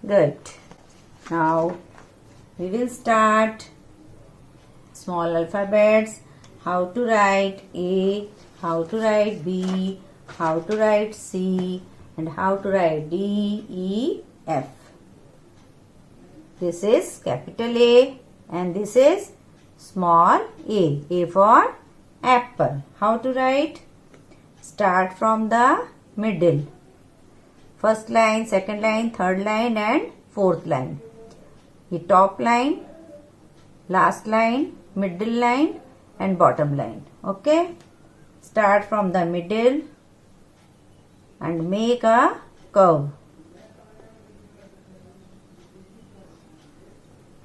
Good. Now we will start small alphabets. How to write A, how to write B, how to write C, and how to write D, E, F. This is capital A and this is small a. A for apple. How to write? Start from the middle. First line, second line, third line and fourth line. The top line, last line, middle line and bottom line. Okay? Start from the middle and make a curve.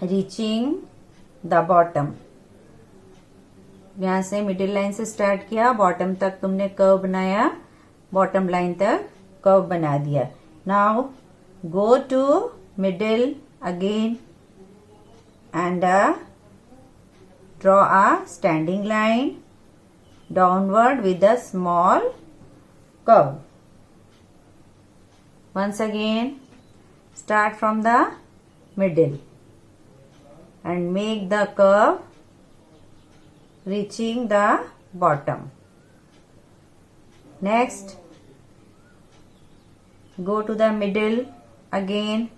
Reaching the bottom. यहाँ से middle line से start किया, bottom तक तुमने curve बनाया, bottom line तक curve बना दिया. Now go to middle again and draw a standing line downward with a small curve. Once again, start from the middle and make the curve reaching the bottom. Next, go to the middle again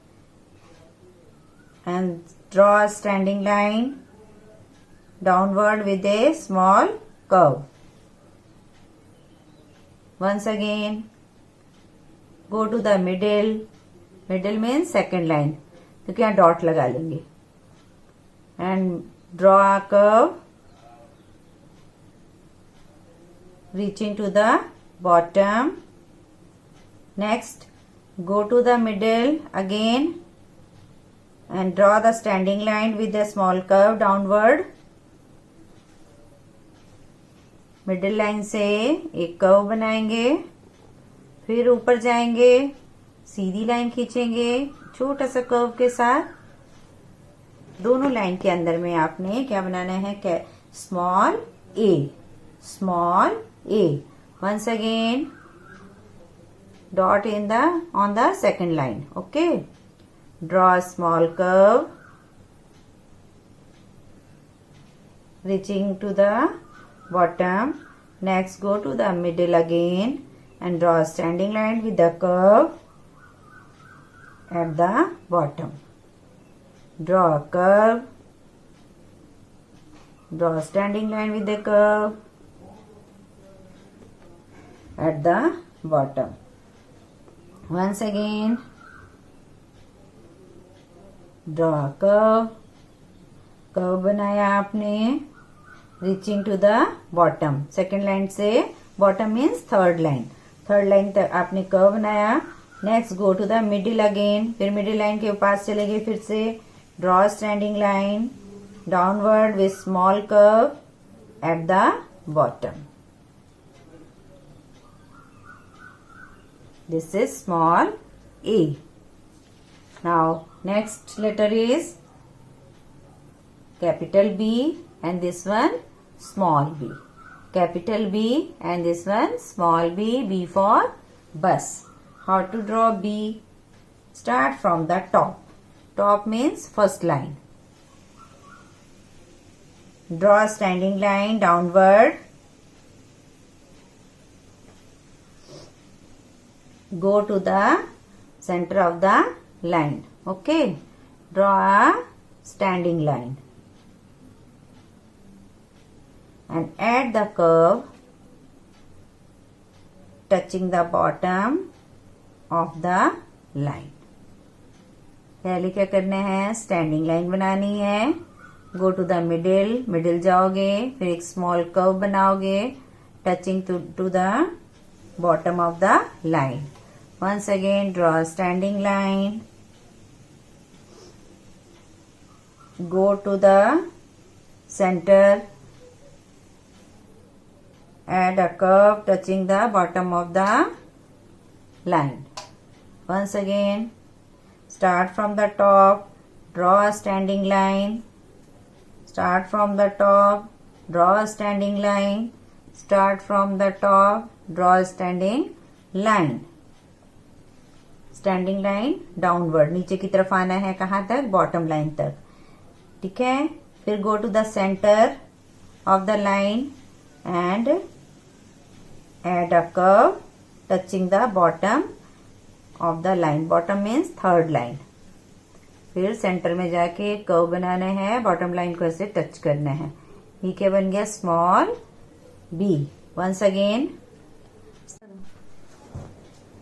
and draw a standing line downward with a small curve. Once again, go to the middle. Middle means second line. तो क्या dot लगा लेंगे. And draw a curve reaching to the bottom. Next, go to the middle again and draw the standing line with a small curve downward. Middle line से एक curve बनाएंगे, फिर ऊपर जाएंगे, सीधी लाइन खींचेंगे छोटा सा कर्व के साथ. दोनों लाइन के अंदर में आपने क्या बनाना है? Small A. Small A. Once again dot on the second line. Okay. Draw a small curve reaching to the bottom. Next, go to the middle again and draw a standing line with the curve at the bottom. Draw a curve. Draw a standing line with the curve at the bottom. Once again, draw a curve. Curve बनाया आपने reaching to the bottom. Second line से bottom means third line. Third line तक आपने curve बनाया. Next go to the middle again. फिर middle line के पास चले गए. फिर से draw standing line downward with small curve at the bottom. This is small a. Now next letter is capital B and this one small b. Capital B and this one small b. B for bus. How to draw B? Start from the top. Top means first line. Draw a standing line downward. Go to the center of the line. Okay. Draw a standing line and add the curve touching the bottom of the line. पहले क्या करना है? Standing line बनानी है. Go to the middle. Middle जाओगे, फिर एक small curve बनाओगे touching to the bottom of the line. Once again, draw a standing line. Go to the center. Add a curve touching the bottom of the line. Once again, start from the top. Draw a standing line. Start from the top. Draw a standing line. Start from the top. Draw a standing line. Standing line downward, नीचे की तरफ आना है, कहाँ तक, bottom line तक, ठीक है। फिर go to the centre of the line and add a curve touching the bottom of the line, bottom means third line. फिर सेंटर में जाके एक कर्व बनाना है, बॉटम लाइन को ऐसे टच करना है। ये क्या बन गया, small B. Once again,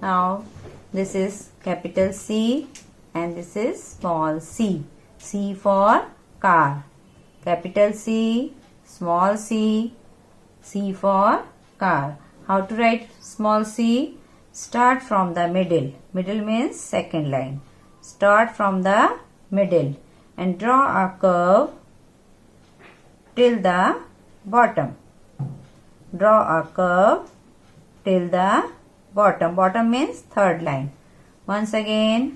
now this is capital C and this is small c. C for car. Capital C, small c, C for car. How to write small c? Start from the middle. Middle means second line. Start from the middle and draw a curve till the bottom. Draw a curve till the bottom. Bottom means third line. Once again,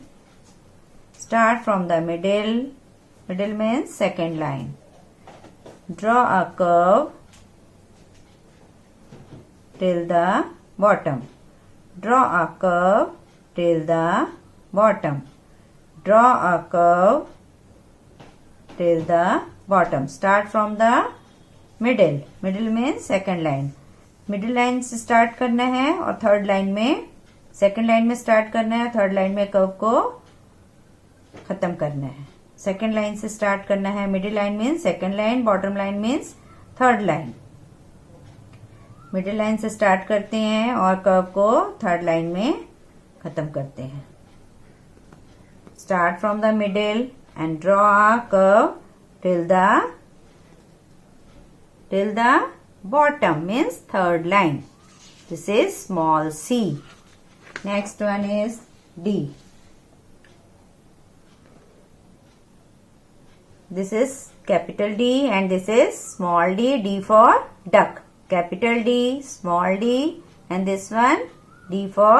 start from the middle. Middle means second line. Draw a curve till the bottom. Draw a curve till the bottom. Draw a curve till the bottom. Start from the middle. Middle means second line. Middle line से start करना है और third line में, second line में start करना है, third line में curve को खत्म करना है। सेकंड लाइन से स्टार्ट करना है, middle line means second line, bottom line means third line. Middle line से स्टार्ट करते हैं और कर्व को थर्ड लाइन में खत्म करते हैं। Start from the middle and draw a curve till the bottom means third line. This is small c. Next one is D. This is capital D and this is small d. D for duck. Capital D, small d, and this one D for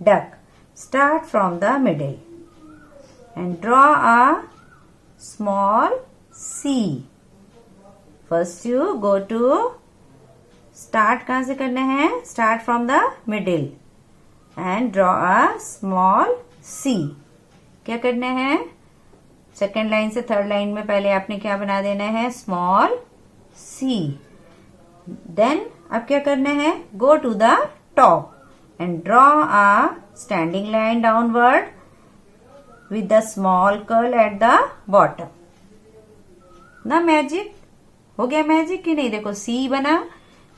duck. Start from the middle and draw a small c. First you go to, start कहाँ से करना है, start from the middle and draw a small C. क्या करना है, second line से third line में पहले आपने क्या बना देना है, स्मॉल सी। देन अब क्या करना है, go to the top and draw a standing line downward with the small curl at the bottom. ना मैजिक हो गया, मैजिक कि नहीं, देखो सी बना,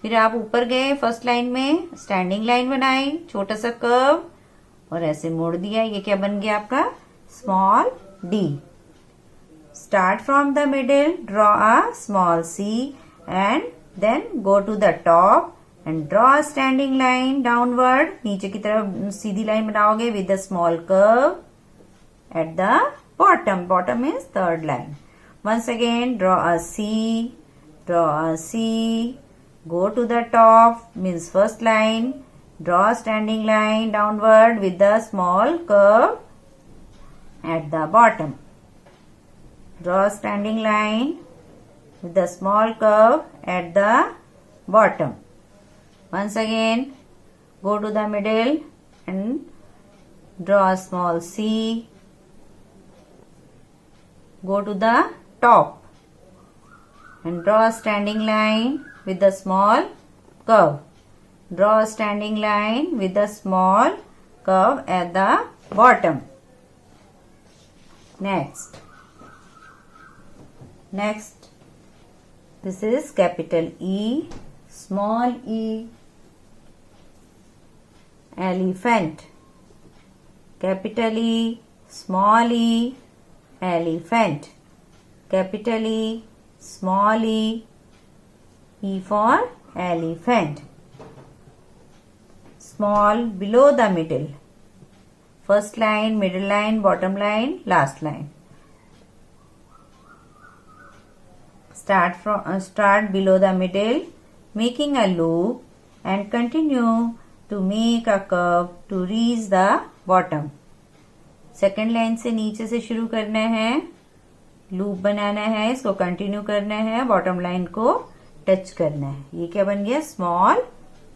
फिर आप ऊपर गए, फर्स्ट लाइन में स्टैंडिंग लाइन बनाई, छोटा सा कर्व और ऐसे मोड़ दिया। ये क्या बन गया आपका, small D. Start from the middle, draw a small C and then go to the top and draw a standing line downward, नीचे की तरफ सीधी लाइन बनाओगे with the small curve at the bottom. Bottom means third line. Once again draw a C, draw a C, go to the top means first line, draw a standing line downward with the small curve at the bottom. Draw a standing line with the small curve at the bottom. Once again go to the middle and draw a small C. Go to the top and draw a standing line with the small curve. Draw a standing line with the small curve at the bottom. Next, this is capital E, small e, elephant. Capital E, small e, elephant. Capital E, small e, E for elephant. Small below the middle. First line, middle line, bottom line, last line. Start below the middle, making a loop and continue to make a curve to reach the bottom. Second line से नीचे से शुरू करना है, loop बनाना है, इसको continue करना है, बॉटम लाइन को टच करना है। ये क्या बन गया, small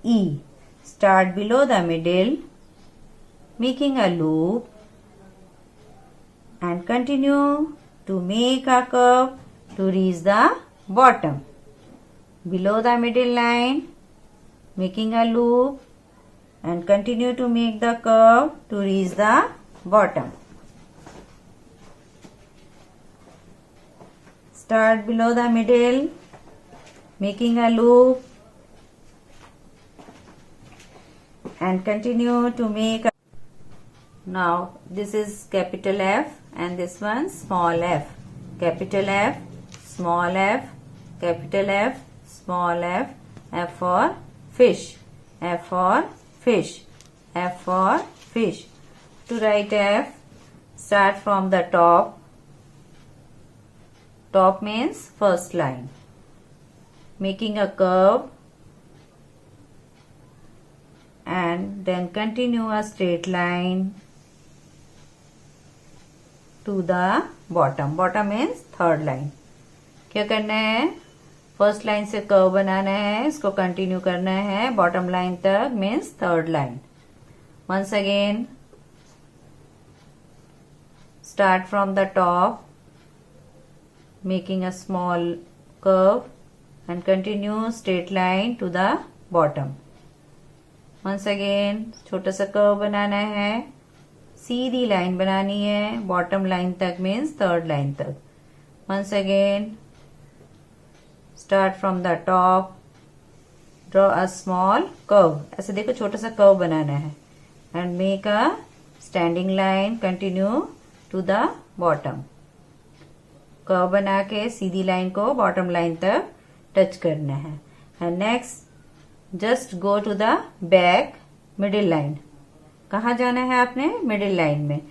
E. Start below the middle, making a loop and continue to make a curve to reach the bottom. Below the middle line, making a loop and continue to make the curve to reach the bottom. Start below the middle, making a loop and continue to make a. Now this is capital F and this one small f. Capital F, small f, capital F, small f, F for fish, F for fish, F for fish. To write F, start from the top. Top means first line. Making a curve and then continue a straight line to the bottom. Bottom means third line. क्या करना है? First line से curve बनाना है, इसको continue करना है bottom line तक, means third line. Once again start from the top, making a small curve and continue straight line to the bottom. Once again छोटा सा कर्व बनाना है, सीधी लाइन बनानी है बॉटम लाइन तक, मीन्स थर्ड लाइन तक. Once again start from the top, draw a small curve. ऐसे देखो छोटा सा कर्व बनाना है and make a standing line, continue to the bottom. Curve बना के सीधी लाइन को बॉटम लाइन तक टच करना है. And next just go to the back middle line. कहाँ जाना है आपने? मिडिल लाइन में.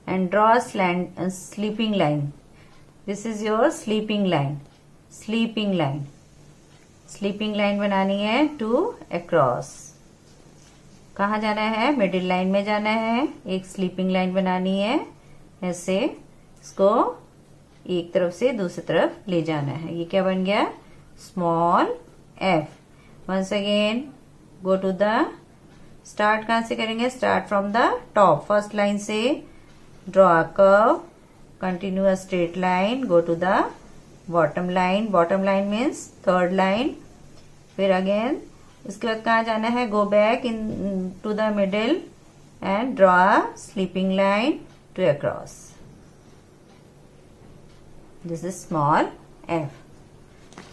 And draw sleeping line. This is your sleeping line. Sleeping line, sleeping line बनानी है टू अक्रॉस. कहाँ जाना है? मिडिल लाइन में जाना है. एक स्लीपिंग लाइन बनानी है, ऐसे इसको एक तरफ से दूसरी तरफ ले जाना है. ये क्या बन गया? Small F. Once again go to the start. कहाँ से करेंगे? Start from the top, first line से draw a curve, continue a straight line, go to the bottom line. Bottom line means third line. फिर again इसके बाद कहाँ जाना है? Go back in to the middle and draw a sleeping line to across. This is small f.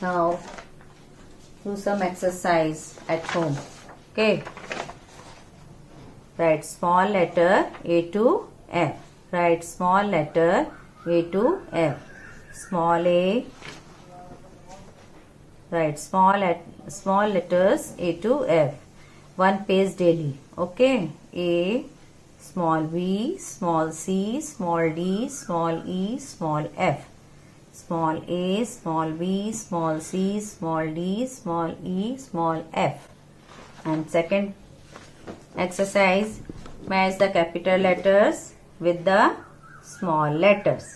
Now do some exercise at home. Okay. Write small letter A to F. Write small letter A to F. Small a. Write small letters A to F. One page daily. Okay. A, small b, small c, small d, small e, small f. Small a, small b, small c, small d, small e, small f. And second exercise, match the capital letters with the small letters.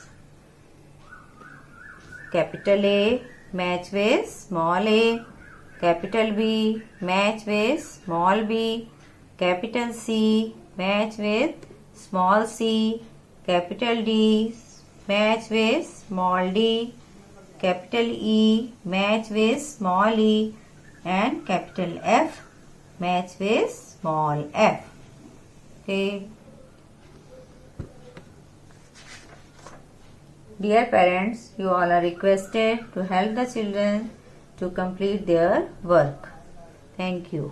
Capital A match with small a. Capital B match with small b. Capital C match with small c. Capital D match with small d. Capital E match with small e. And capital F match with small f. Okay. Dear parents, you all are requested to help the children to complete their work. Thank you.